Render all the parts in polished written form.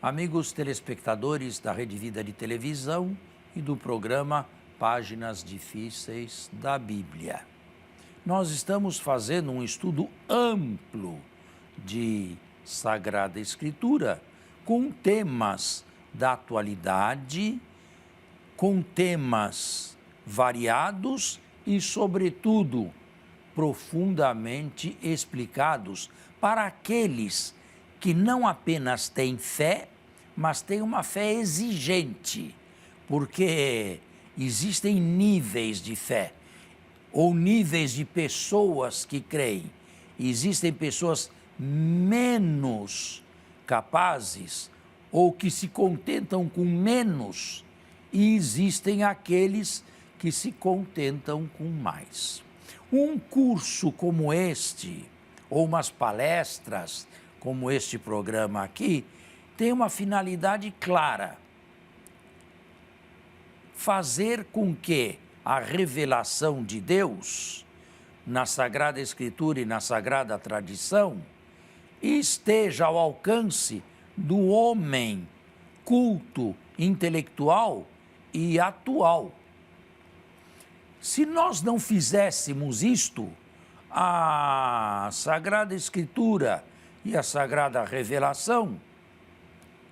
Amigos telespectadores da Rede Vida de Televisão e do programa Páginas Difíceis da Bíblia. Nós estamos fazendo um estudo amplo de Sagrada Escritura com temas da atualidade, com temas variados e, sobretudo, profundamente explicados para aqueles que não apenas têm fé, mas têm uma fé exigente, porque existem níveis de fé ou níveis de pessoas que creem. Existem pessoas menos capazes ou que se contentam com menos, e existem aqueles que se contentam com mais. Um curso como este, ou umas palestras como este programa aqui, tem uma finalidade clara: fazer com que a revelação de Deus na Sagrada Escritura e na Sagrada Tradição esteja ao alcance do homem culto, intelectual e atual. Se nós não fizéssemos isto, a Sagrada Escritura e a Sagrada Revelação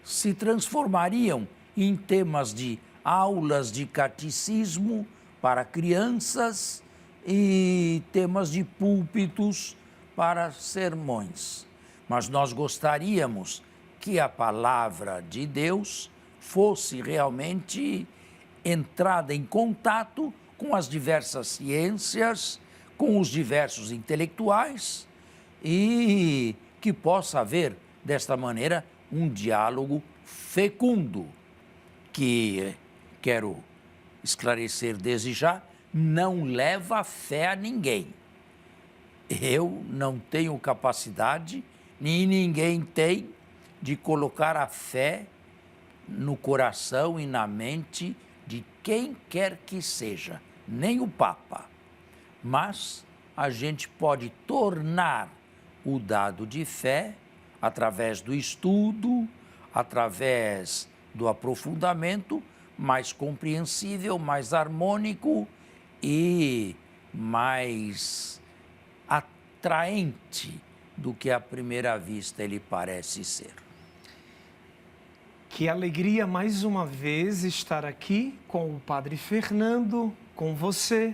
se transformariam em temas de aulas de catecismo para crianças e temas de púlpitos para sermões. Mas nós gostaríamos que a palavra de Deus fosse realmente entrada em contato com as diversas ciências, com os diversos intelectuais, e que possa haver, desta maneira, um diálogo fecundo, que, quero esclarecer desde já, não leva fé a ninguém. Eu não tenho capacidade, nem ninguém tem, de colocar a fé no coração e na mente de quem quer que seja, nem o Papa. Mas a gente pode tornar o dado de fé através do estudo, através do aprofundamento, mais compreensível, mais harmônico e mais atraente do que à primeira vista ele parece ser. Que alegria mais uma vez estar aqui com o Padre Fernando, com você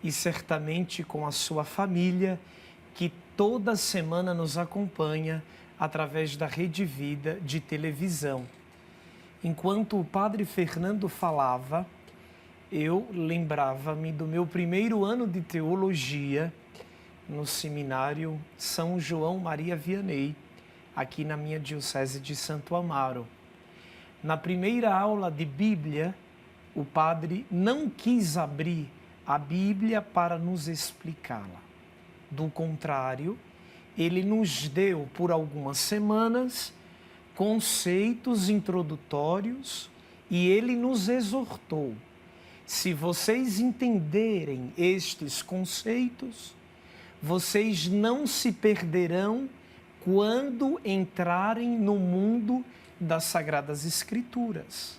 e certamente com a sua família, que toda semana nos acompanha através da Rede Vida de televisão. Enquanto o Padre Fernando falava, eu lembrava-me do meu primeiro ano de teologia no seminário São João Maria Vianney, aqui na minha diocese de Santo Amaro. Na primeira aula de Bíblia, o padre não quis abrir a Bíblia para nos explicá-la. Do contrário, ele nos deu por algumas semanas conceitos introdutórios e ele nos exortou: se vocês entenderem estes conceitos, vocês não se perderão quando entrarem no mundo das Sagradas Escrituras.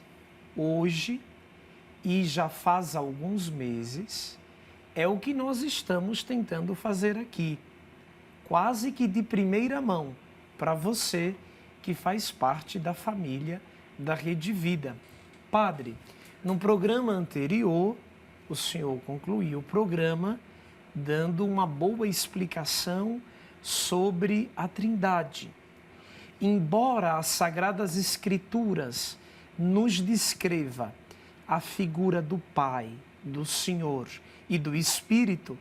Hoje, e já faz alguns meses, é o que nós estamos tentando fazer aqui, quase que de primeira mão, para você que faz parte da família da Rede Vida. Padre, no programa anterior, o senhor concluiu o programa dando uma boa explicação sobre a Trindade. Embora as Sagradas Escrituras nos descreva a figura do Pai, do Senhor e do Espírito,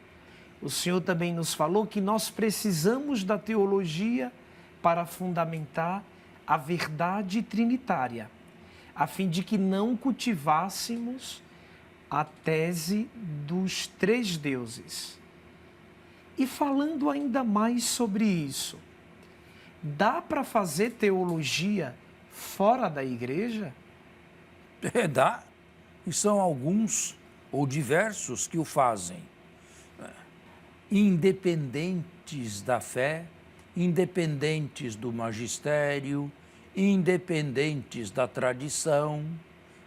o Senhor também nos falou que nós precisamos da teologia para fundamentar a verdade trinitária, a fim de que não cultivássemos a tese dos três deuses. E falando ainda mais sobre isso, dá para fazer teologia fora da igreja? Dá, e são alguns ou diversos que o fazem, independentes da fé, independentes do magistério, independentes da tradição,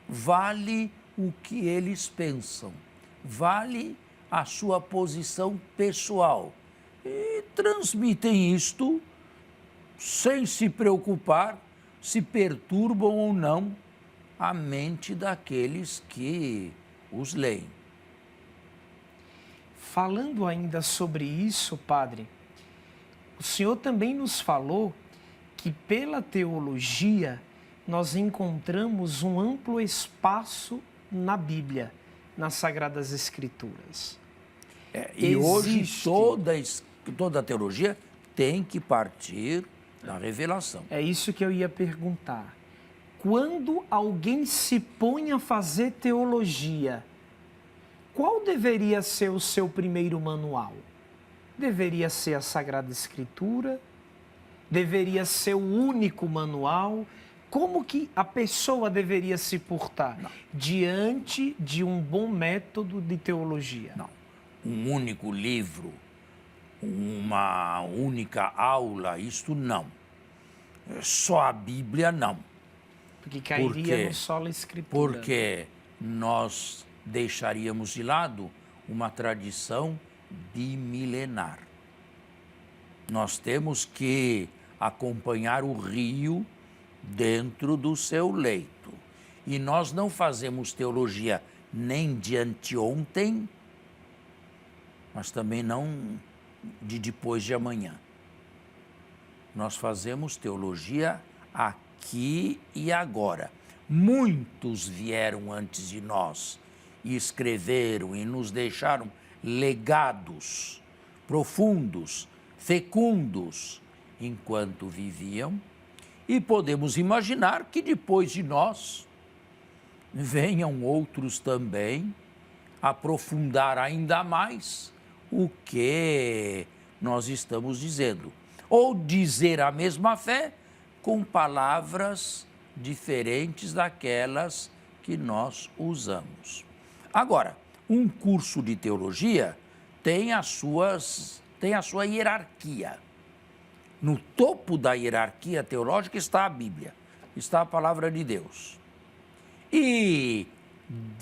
vale o que eles pensam, vale a sua posição pessoal. E transmitem isto sem se preocupar se perturbam ou não a mente daqueles que os leem. Falando ainda sobre isso, padre, o senhor também nos falou que pela teologia nós encontramos um amplo espaço na Bíblia, nas Sagradas Escrituras. E hoje toda a teologia tem que partir da revelação. É isso que eu ia perguntar. Quando alguém se põe a fazer teologia, qual deveria ser o seu primeiro manual? Deveria ser a Sagrada Escritura? Deveria ser o único manual? Como que a pessoa deveria se portar diante de um bom método de teologia? Não. Um único livro, uma única aula, isto não. Só a Bíblia não. Porque cairia no solo Escritura. Porque nós deixaríamos de lado uma tradição bimilenar. Nós temos que acompanhar o rio dentro do seu leito. E nós não fazemos teologia nem de anteontem, mas também não de depois de amanhã. Nós fazemos teologia aqui e agora. Muitos vieram antes de nós e escreveram e nos deixaram legados profundos, fecundos, enquanto viviam, e podemos imaginar que depois de nós venham outros também aprofundar ainda mais o que nós estamos dizendo, ou dizer a mesma fé com palavras diferentes daquelas que nós usamos. Agora, um curso de teologia tem a sua hierarquia. No topo da hierarquia teológica está a Bíblia, está a palavra de Deus. E,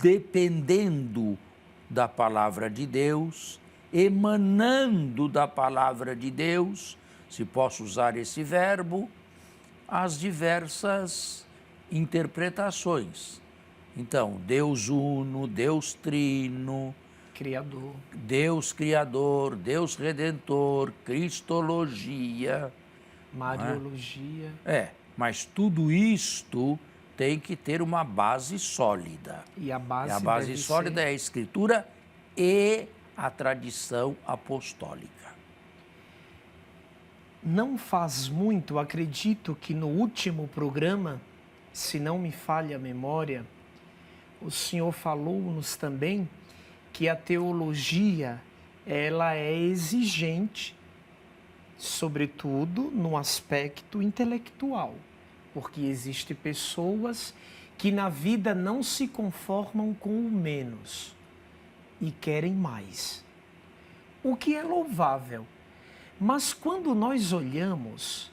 dependendo da palavra de Deus, emanando da palavra de Deus, se posso usar esse verbo, as diversas interpretações. Então, Deus uno, Deus trino, Criador. Deus criador, Deus redentor, cristologia. Mariologia. Mas tudo isto tem que ter uma base sólida. E a base sólida é a Escritura e a tradição apostólica. Não faz muito, acredito que no último programa, se não me falha a memória, o senhor falou-nos também que a teologia, ela é exigente, sobretudo no aspecto intelectual, porque existem pessoas que na vida não se conformam com o menos e querem mais, o que é louvável. Mas quando nós olhamos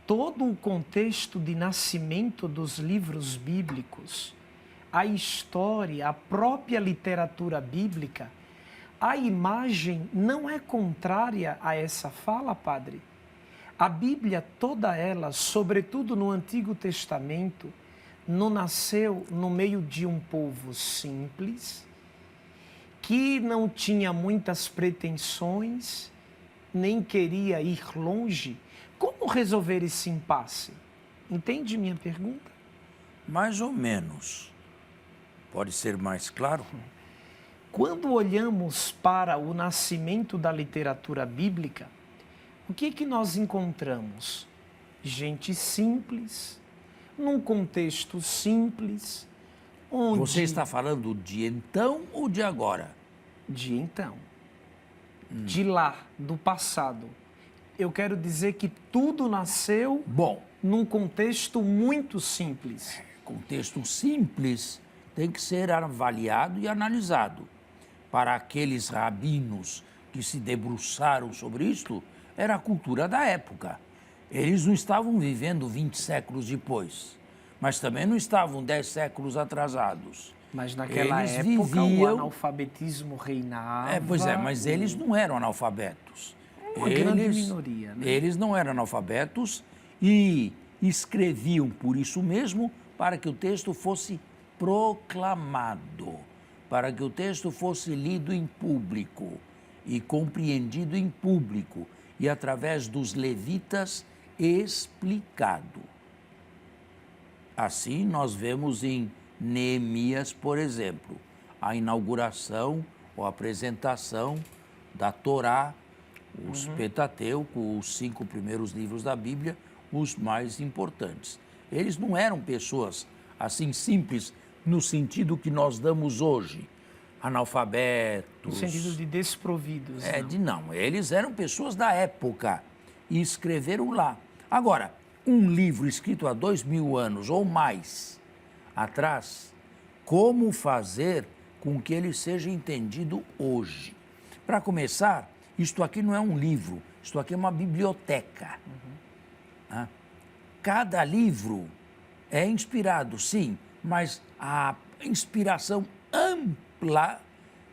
todo o contexto de nascimento dos livros bíblicos, a história, a própria literatura bíblica, a imagem não é contrária a essa fala, padre? A Bíblia, toda ela, sobretudo no Antigo Testamento, não nasceu no meio de um povo simples, que não tinha muitas pretensões, nem queria ir longe. Como resolver esse impasse? Entende minha pergunta? Mais ou menos. Pode ser mais claro? Quando olhamos para o nascimento da literatura bíblica, o que nós encontramos? Gente simples, num contexto simples, onde... Você está falando de então ou de agora? De então. De lá, do passado. Eu quero dizer que tudo nasceu num contexto muito simples. Contexto simples tem que ser avaliado e analisado. Para aqueles rabinos que se debruçaram sobre isto, era a cultura da época. Eles não estavam vivendo 20 séculos depois, mas também não estavam 10 séculos atrasados. Mas naquela Eles época o viviam... analfabetismo reinava. Pois é, mas eles não eram analfabetos. Uma grande minoria, né? Eles não eram analfabetos e escreviam por isso mesmo para que o texto fosse proclamado, para que o texto fosse lido em público e compreendido em público e através dos levitas explicado. Assim nós vemos em Neemias, por exemplo, a inauguração ou apresentação da Torá, os Pentateuco, os 5 primeiros livros da Bíblia, os mais importantes. Eles não eram pessoas assim simples no sentido que nós damos hoje, analfabetos. No sentido de desprovidos. Não, eles eram pessoas da época e escreveram lá. Agora, um livro escrito há 2000 anos ou mais atrás, como fazer com que ele seja entendido hoje? Para começar, isto aqui não é um livro, isto aqui é uma biblioteca. Cada livro é inspirado, sim, mas a inspiração ampla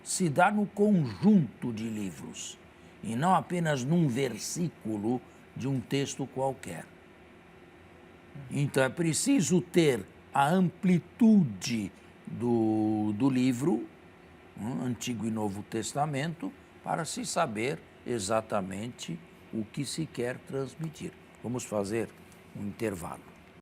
se dá no conjunto de livros e não apenas num versículo de um texto qualquer. Então é preciso ter a amplitude do livro, Antigo e Novo Testamento, para se saber exatamente o que se quer transmitir. Vamos fazer um intervalo.